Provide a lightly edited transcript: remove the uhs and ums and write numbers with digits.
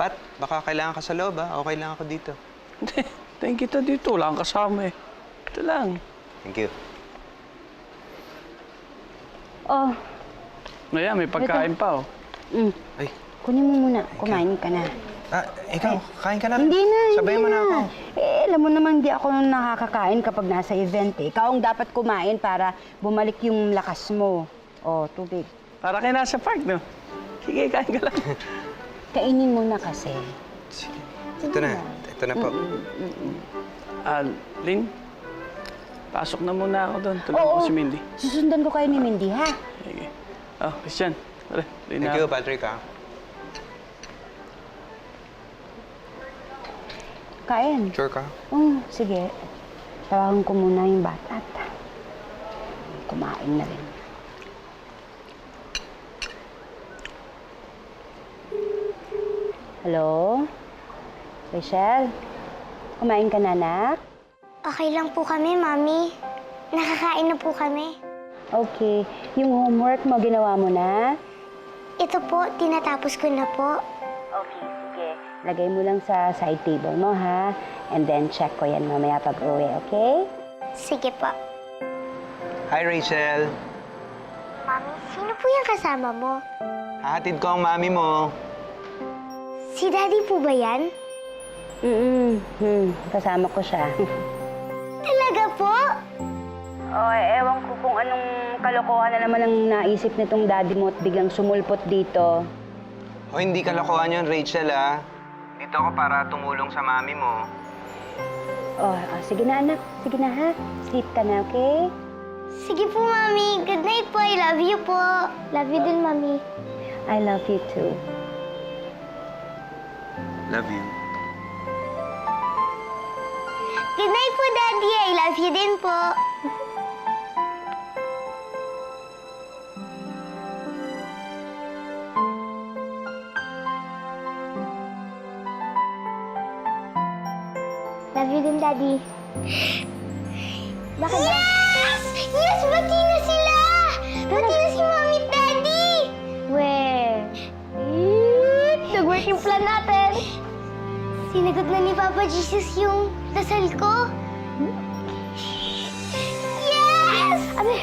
Pat, baka kailangan ka sa loob, ha? Okay lang ako dito. Hindi, thank kita dito. Wala kang kasama eh. Ito lang. Thank you. Oh, Ngayon, may pagkain pa oh. Ay, kunin mo muna. Kumain ka na. ikaw, kain ka na. Hindi na, Sabayan mo na ako. Alam mo naman, di ako nakakakain kapag nasa event eh. Ikaw ang dapat kumain para bumalik yung lakas mo. Oh, tubig. Para kayo nasa park, no? Sige, kain ka lang. Kainin mo na kasi. Sige. Ito na. Ito na po. Lynn, pasok na muna ako doon. Tulungan ko si Mindy. Susundan ko kayo ni Mindy, ha? Sige. Christian. Tara, Thank you, Patrick, ha? Kain. Sure ka? Sige. Tawagan ko muna yung bata at kumain na rin. Hello? Rachel? Kumain ka na, anak? Okay lang po kami, Mami. Nakakain na po kami. Okay. Yung homework mo, ginawa mo na? Ito po, tinatapos ko na po. Okay, sige. Lagay mo lang sa side table mo, ha? And then check ko yan mamaya pag-uwi, okay? Sige po. Hi, Rachel. Mami, sino po yung kasama mo? Hahatid ko ang mami mo. Si Daddy po ba yan? Kasama ko siya. Talaga po? Ewan ko kung anong kalokohan na naman ang naisip nitong daddy mo at biglang sumulpot dito. Hindi kalokohan yun, Rachel, ha? Dito ako para tumulong sa mami mo. Sige na, anak. Sige na, ha? Sleep ka na, okay? Sige po, Mami. Good night po. I love you po. Love you din, Mami. I love you too. Love you. Good night po, Daddy. I love you din po. Love you din, Daddy. Bakit? Yes! Yes! Bati na sila! Bati na si Mommy at Daddy! Weh. Nag-work yung plan natin. Sinagot na ni Papa Jesus yung dasal ko. Yes! Ay!